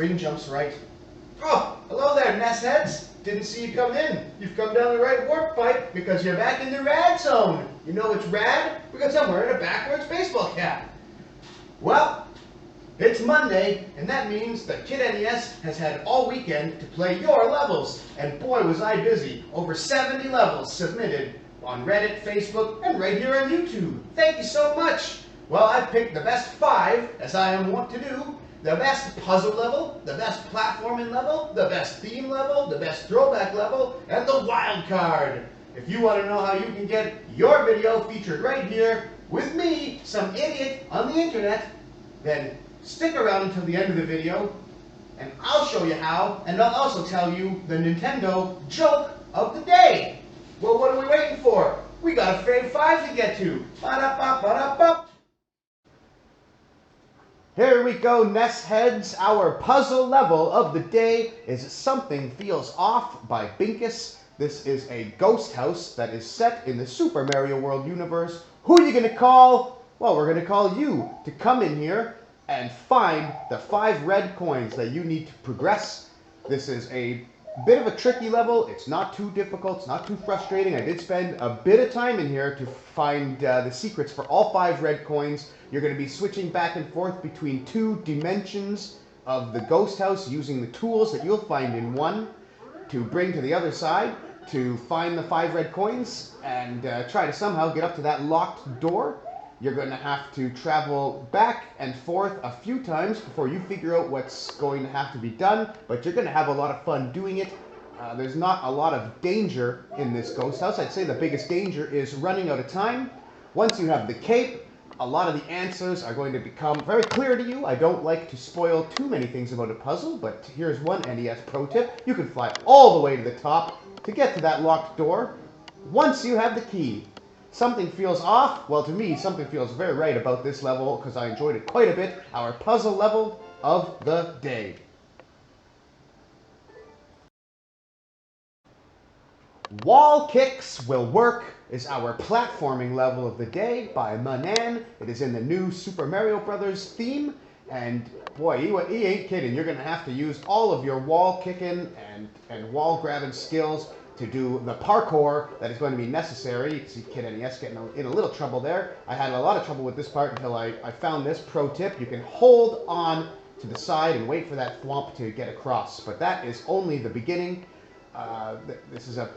screen jumps right. Oh, hello there, nest heads. Didn't see you come in. You've come down the right warp pipe because you're back in the rad zone. You know it's rad? Because I'm wearing a backwards baseball cap. Well, it's Monday, and that means that KidNES has had all weekend to play your levels. And boy, was I busy. Over 70 levels submitted on Reddit, Facebook, and right here on YouTube. Thank you so much. Well, I've picked the best 5, as I am wont to do. The best puzzle level, the best platforming level, the best theme level, the best throwback level, and the wild card. If you want to know how you can get your video featured right here with me, some idiot on the internet, then stick around until the end of the video, and I'll show you how, and I'll also tell you the Nintendo joke of the day. Well, what are we waiting for? We got a Fave 5 to get to. Ba-da-ba-ba-da-ba. Here we go, Nest Heads. Our puzzle level of the day is Something Feels Off by Binkis. This is a ghost house that is set in the Super Mario World universe. Who are you going to call? Well, we're going to call you to come in here and find the 5 red coins that you need to progress. This is a bit of a tricky level. It's not too difficult. It's not too frustrating. I did spend a bit of time in here to find the secrets for all 5 red coins. You're going to be switching back and forth between 2 dimensions of the ghost house using the tools that you'll find in one to bring to the other side to find the 5 red coins and try to somehow get up to that locked door. You're going to have to travel back and forth a few times before you figure out what's going to have to be done, but you're going to have a lot of fun doing it. There's not a lot of danger in this ghost house. I'd say the biggest danger is running out of time. Once you have the cape, a lot of the answers are going to become very clear to you. I don't like to spoil too many things about a puzzle, but here's one NES pro tip. You can fly all the way to the top to get to that locked door once you have the key. Something feels off? Well, to me, something feels very right about this level because I enjoyed it quite a bit. Our puzzle level of the day. Wall Kicks Will Work is our platforming level of the day by Manan. It is in the new Super Mario Brothers theme. And boy, he ain't kidding. You're going to have to use all of your wall kicking and wall grabbing skills to do the parkour that is going to be necessary. You can see KidNES getting in a little trouble there. I had a lot of trouble with this part until I found this pro tip. You can hold on to the side and wait for that thwomp to get across. But that is only the beginning. This is a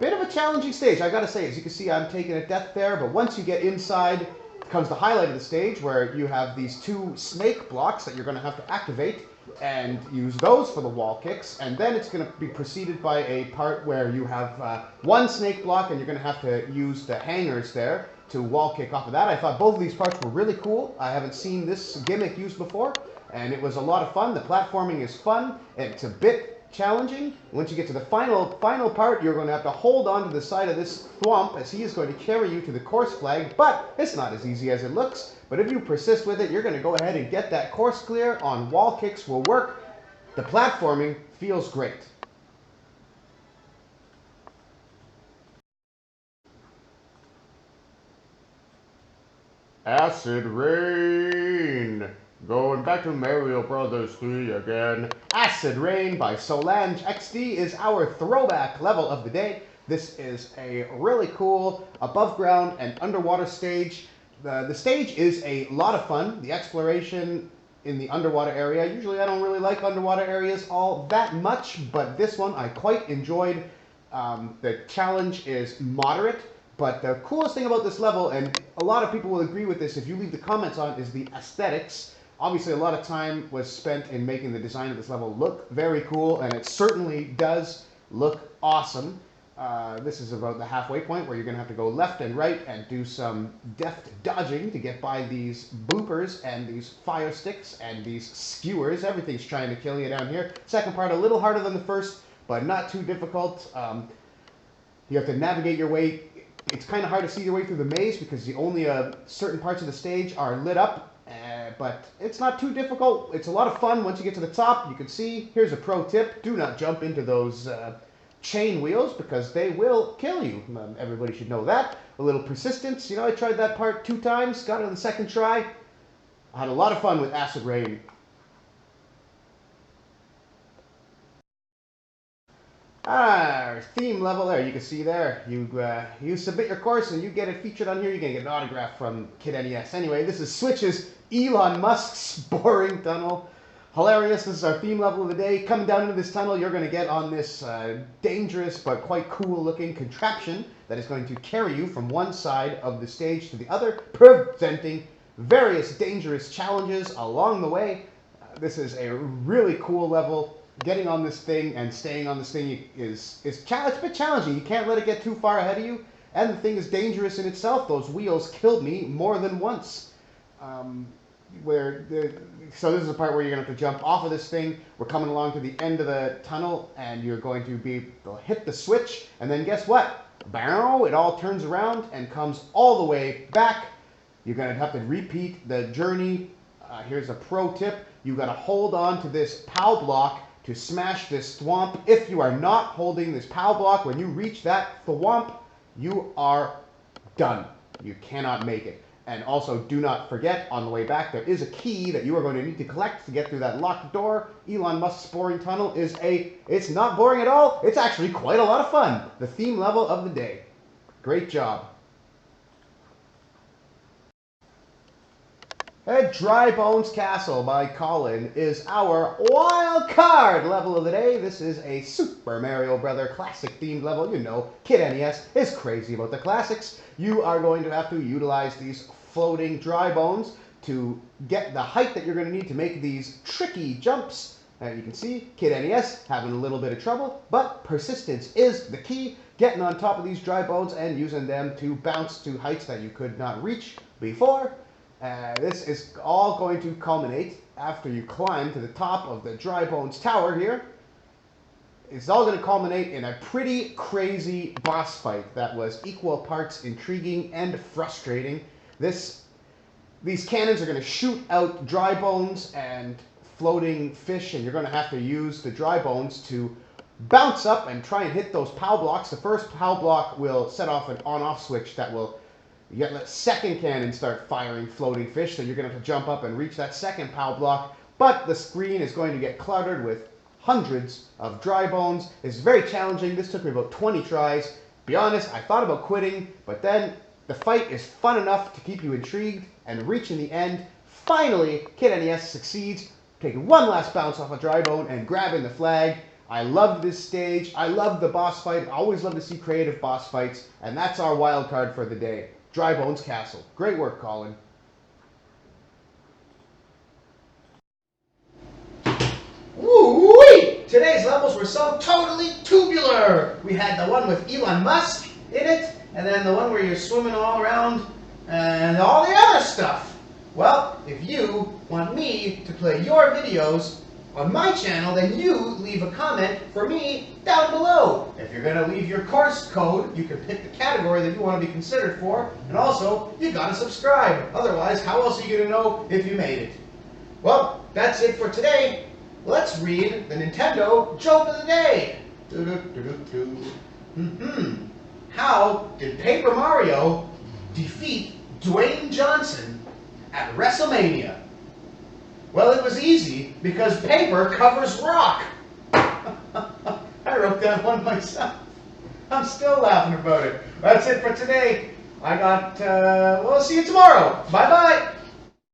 bit of a challenging stage, I gotta say. As you can see, I'm taking a death there, but once you get inside, comes the highlight of the stage where you have these 2 snake blocks that you're going to have to activate and use those for the wall kicks, and then it's going to be preceded by a part where you have 1 snake block and you're going to have to use the hangers there to wall kick off of that. I thought both of these parts were really cool. I haven't seen this gimmick used before, and it was a lot of fun. The platforming is fun, and it's a bit challenging. Once you get to the final part, you're going to have to hold on to the side of this thwomp as he is going to carry you to the course flag, but it's not as easy as it looks. But if you persist with it, you're going to go ahead and get that course clear on Wall Kicks Will Work. The platforming feels great. Acid Rain. Going back to Mario Brothers 3 again. Acid Rain by Solange XD is our throwback level of the day. This is a really cool above ground and underwater stage. The stage is a lot of fun. The exploration in the underwater area. Usually I don't really like underwater areas all that much, but this one I quite enjoyed. The challenge is moderate, but the coolest thing about this level, and a lot of people will agree with this if you leave the comments on, is the aesthetics. Obviously, a lot of time was spent in making the design of this level look very cool, and it certainly does look awesome. This is about the halfway point where you're going to have to go left and right and do some deft dodging to get by these bloopers and these fire sticks and these skewers. Everything's trying to kill you down here. Second part, a little harder than the first, but not too difficult. You have to navigate your way. It's kind of hard to see your way through the maze because only certain parts of the stage are lit up. But it's not too difficult. It's a lot of fun once you get to the top. You can see, here's a pro tip. Do not jump into those chain wheels because they will kill you. Everybody should know that. A little persistence. You know, I tried that part 2 times, got it on the second try. I had a lot of fun with Acid Rain. Our theme level there, you can see there. You submit your course and you get it featured on here. You're gonna get an autograph from KidNES. Anyway, this is Swhich's Elon Musk's boring tunnel. Hilarious. This is our theme level of the day. Coming down into this tunnel, you're gonna get on this dangerous but quite cool-looking contraption that is going to carry you from one side of the stage to the other, presenting various dangerous challenges along the way. This is a really cool level. Getting on this thing and staying on this thing is a bit challenging. You can't let it get too far ahead of you. And the thing is dangerous in itself. Those wheels killed me more than once. So this is the part where you're going to have to jump off of this thing. We're coming along to the end of the tunnel, and you're going to be able to hit the switch. And then guess what? Bow! It all turns around and comes all the way back. You're going to have to repeat the journey. Here's a pro tip. You've got to hold on to this POW block to smash this thwomp. If you are not holding this POW block, when you reach that thwomp, you are done. You cannot make it. And also, do not forget, on the way back, there is a key that you are going to need to collect to get through that locked door. Elon Musk's boring tunnel it's not boring at all. It's actually quite a lot of fun. The theme level of the day. Great job. Dry Bones Castle by Colin is our Wildcard level of the day. This is a Super Mario Brother classic themed level. You know, KidNES is crazy about the classics. You are going to have to utilize these floating dry bones to get the height that you're going to need to make these tricky jumps. You can see KidNES having a little bit of trouble, but persistence is the key. Getting on top of these dry bones and using them to bounce to heights that you could not reach before. This is all going to culminate after you climb to the top of the Dry Bones Tower here. It's all going to culminate in a pretty crazy boss fight that was equal parts intriguing and frustrating. These cannons are going to shoot out dry bones and floating fish, and you're going to have to use the dry bones to bounce up and try and hit those POW blocks. The first POW block will set off an on-off switch that will you get the second cannon start firing floating fish, so you're going to have to jump up and reach that second POW block. But the screen is going to get cluttered with hundreds of dry bones. It's very challenging. This took me about 20 tries. Be honest, I thought about quitting, but then the fight is fun enough to keep you intrigued, and reaching the end, finally, KidNES succeeds, taking one last bounce off a dry bone and grabbing the flag. I loved this stage. I loved the boss fight. I always love to see creative boss fights, and that's our wild card for the day. Dry Bones Castle. Great work, Colin. Woo-wee! Today's levels were so totally tubular. We had the one with Elon Musk in it, and then the one where you're swimming all around, and all the other stuff. Well, if you want me to play your videos on my channel, then you leave a comment for me down below. If you're going to leave your course code, you can pick the category that you want to be considered for, and also, you got to subscribe. Otherwise, how else are you going to know if you made it? Well, that's it for today. Let's read the Nintendo joke of the day. How did Paper Mario defeat Dwayne Johnson at WrestleMania? Well, it was easy, because paper covers rock. I wrote that one myself. I'm still laughing about it. That's it for today. We'll see you tomorrow. Bye-bye.